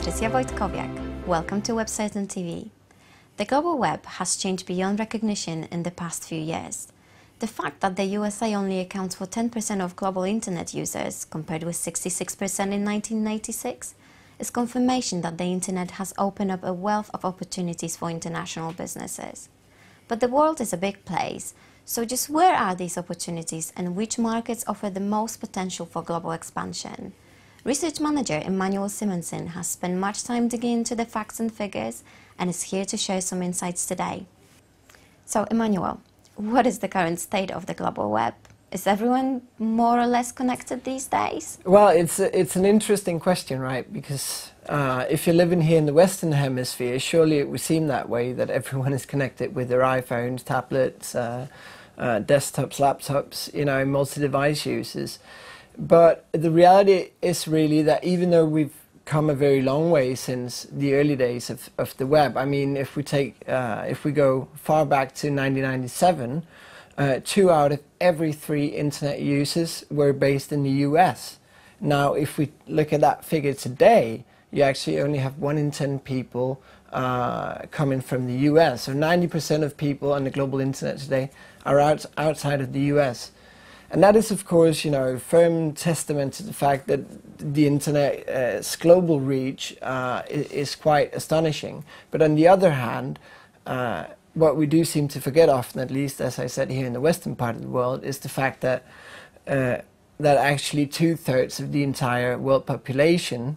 Patricia Wojtkowiak. Welcome to Websites and TV. The global web has changed beyond recognition in the past few years. The fact that the USA only accounts for 10% of global internet users, compared with 66% in 1996, is confirmation that the internet has opened up a wealth of opportunities for international businesses. But the world is a big place, so just where are these opportunities and which markets offer the most potential for global expansion? Research Manager Immanuel Simonsen has spent much time digging into the facts and figures and is here to share some insights today. So, Immanuel, what is the current state of the global web? Is everyone more or less connected these days? Well, it's an interesting question, right? Because if you're living here in the Western Hemisphere, surely it would seem that way, that everyone is connected with their iPhones, tablets, desktops, laptops, multi-device users. But the reality is really that even though we've come a very long way since the early days of the web, I mean, if we go far back to 1997, 2 out of every 3 internet users were based in the US. Now, if we look at that figure today, you actually only have 1 in 10 people coming from the US. So 90% of people on the global internet today are outside of the US. And that is, of course, firm testament to the fact that the internet's global reach is quite astonishing. But on the other hand, what we do seem to forget often, at least as I said here in the western part of the world, is the fact that actually 2/3 of the entire world population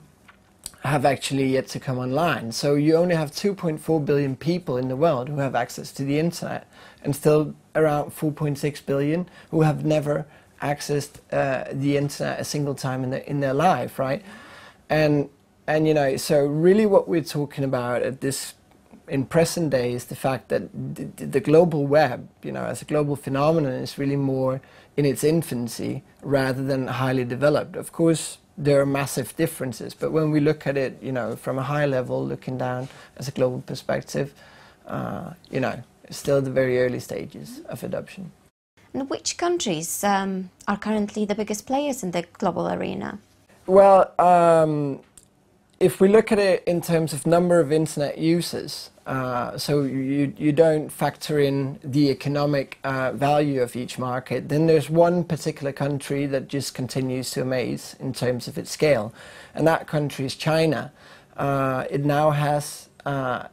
have actually yet to come online. So you only have 2.4 billion people in the world who have access to the internet, and still around 4.6 billion who have never accessed the internet a single time in their life, right? And so really what we're talking about in present day is the fact that the global web, as a global phenomenon, is really more in its infancy rather than highly developed. Of course, there are massive differences, but when we look at it, from a high level, looking down as a global perspective, it's still the very early stages of adoption. And which countries are currently the biggest players in the global arena? Well, if we look at it in terms of number of internet users, so you don't factor in the economic value of each market, then there's one particular country that just continues to amaze in terms of its scale, and that country is China. It now has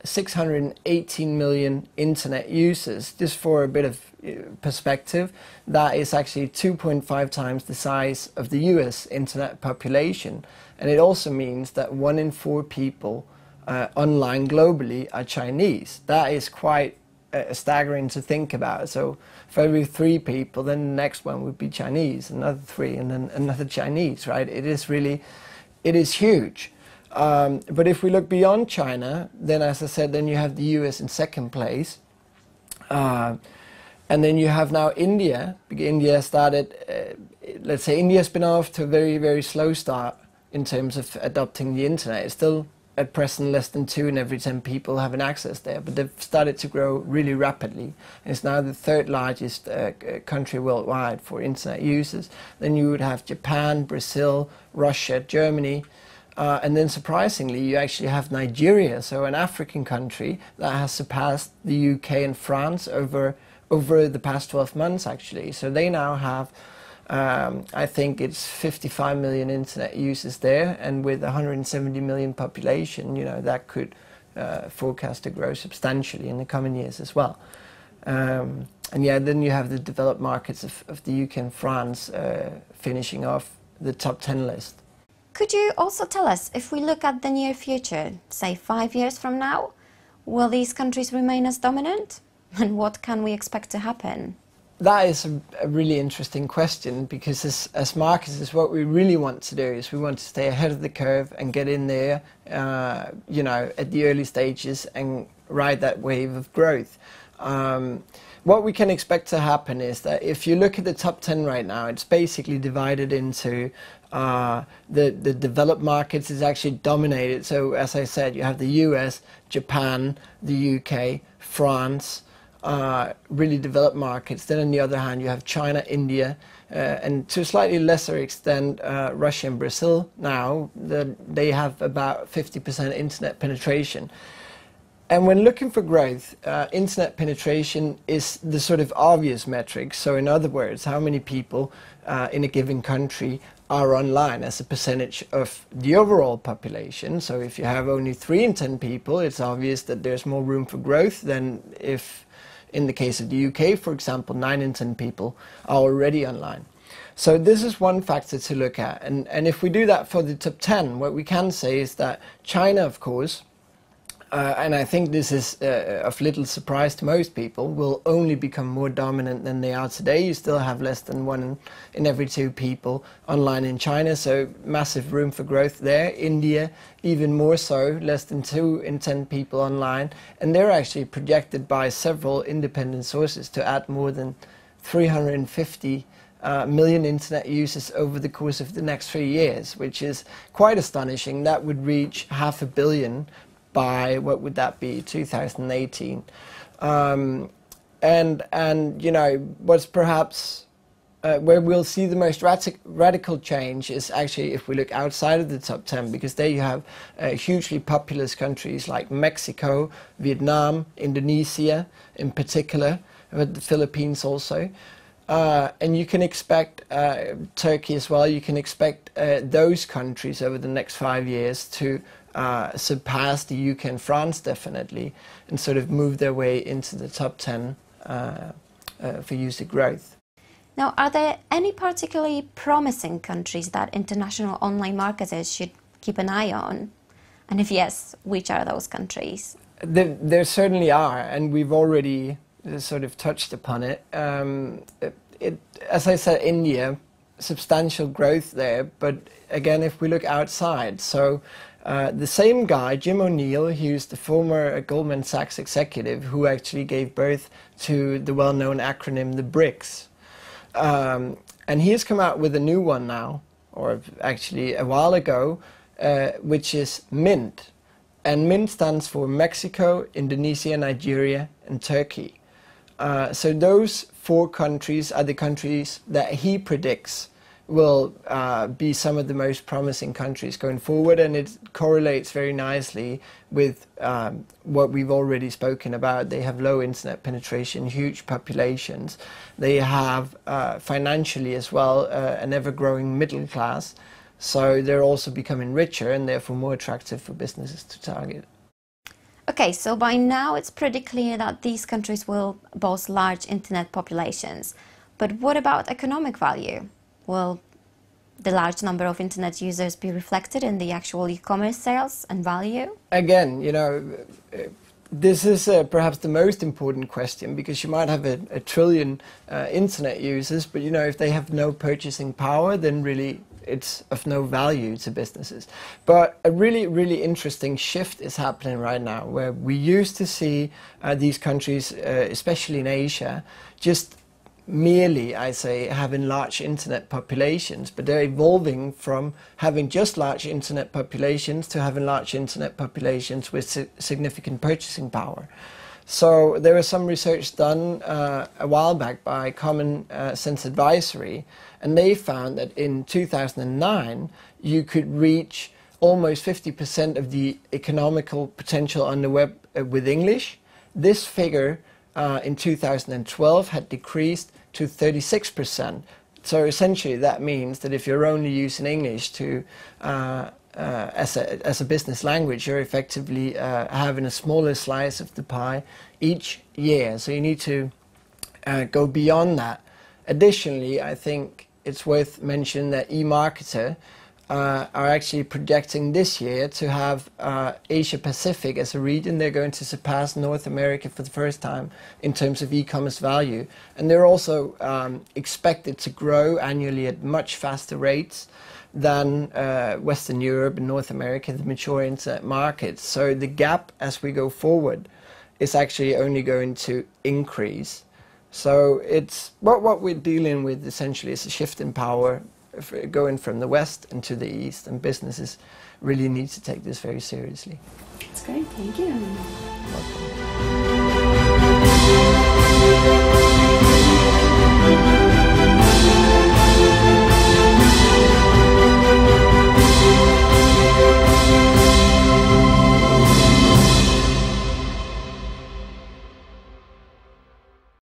618 million internet users. Just for a bit of perspective, that is actually 2.5 times the size of the US internet population. And it also means that 1 in 4 people online globally are Chinese. That is quite staggering to think about. So for every 3 people, then the next one would be Chinese, another 3, and then another Chinese, right? It is huge. But if we look beyond China, then as I said, then you have the US in second place. And then you have now India. India started, let's say India's been off to a very, very slow start in terms of adopting the internet. It's still at present less than 2 in every 10 people having access there, but they've started to grow really rapidly. And it's now the 3rd largest country worldwide for internet users. Then you would have Japan, Brazil, Russia, Germany. And then surprisingly, you actually have Nigeria, so an African country that has surpassed the UK and France over the past 12 months, actually. So they now have, I think it's 55 million internet users there, and with 170 million population, that could forecast to grow substantially in the coming years as well. And yeah, then you have the developed markets of the UK and France finishing off the top 10 list. Could you also tell us, if we look at the near future, say 5 years from now, will these countries remain as dominant? And what can we expect to happen? That is a really interesting question, because as marketers, what we really want to do is we want to stay ahead of the curve and get in there, at the early stages and ride that wave of growth. What we can expect to happen is that if you look at the top 10 right now, it's basically divided into the developed markets is actually dominated. So as I said, you have the US, Japan, the UK, France, really developed markets. Then on the other hand, you have China, India, and to a slightly lesser extent Russia and Brazil now, they have about 50% internet penetration. And when looking for growth, internet penetration is the sort of obvious metric. So in other words, how many people in a given country are online as a percentage of the overall population. So if you have only 3 in 10 people, it's obvious that there's more room for growth than if, in the case of the UK, for example, 9 in 10 people are already online. So this is one factor to look at. And if we do that for the top 10, what we can say is that China, of course, and I think this is of little surprise to most people, will only become more dominant than they are today. You still have less than 1 in every 2 people online in China, so massive room for growth there. India, even more so, less than 2 in 10 people online. And they're actually projected by several independent sources to add more than 350 million internet users over the course of the next 3 years, which is quite astonishing. That would reach 500 million by, what would that be, 2018. And you know, what's perhaps where we'll see the most radical change is actually if we look outside of the top 10, because there you have hugely populous countries like Mexico, Vietnam, Indonesia in particular, but the Philippines also. And you can expect Turkey as well. You can expect those countries over the next 5 years to surpass the UK and France definitely, and sort of move their way into the top 10 for user growth. Now, are there any particularly promising countries that international online marketers should keep an eye on? And if yes, which are those countries? There certainly are, and we've already sort of touched upon it. As I said, India, substantial growth there, but again, if we look outside, so the same guy, Jim O'Neill, who's the former Goldman Sachs executive who actually gave birth to the well-known acronym, the BRICS. And he has come out with a new one now, or actually a while ago, which is MINT. And MINT stands for Mexico, Indonesia, Nigeria, and Turkey. So those 4 countries are the countries that he predicts will be some of the most promising countries going forward, and it correlates very nicely with what we've already spoken about. They have low internet penetration, huge populations. They have financially as well an ever-growing middle class, so they're also becoming richer and therefore more attractive for businesses to target. Okay, so by now it's pretty clear that these countries will boast large internet populations. But what about economic value? Will the large number of internet users be reflected in the actual e-commerce sales and value? Again, you know, this is perhaps the most important question, because you might have a trillion internet users, but you know, if they have no purchasing power, then really it's of no value to businesses. But a really, really interesting shift is happening right now, where we used to see these countries, especially in Asia, just merely, I say, having large internet populations, but they're evolving from having just large internet populations to having large internet populations with significant purchasing power. So there was some research done a while back by Common Sense Advisory, and they found that in 2009 you could reach almost 50% of the economical potential on the web with English. This figure in 2012 had decreased to 36%. So essentially that means that if you're only using English to as a business language, you're effectively having a smaller slice of the pie each year. So you need to go beyond that. Additionally, I think it's worth mentioning that eMarketer are actually projecting this year to have Asia Pacific as a region. They're going to surpass North America for the first time in terms of e-commerce value. And they're also expected to grow annually at much faster rates than Western Europe and North America, the mature internet markets. So the gap as we go forward is actually only going to increase. So it's what we're dealing with essentially is a shift in power going from the west into the east, and businesses really need to take this very seriously. That's great, thank you. Welcome.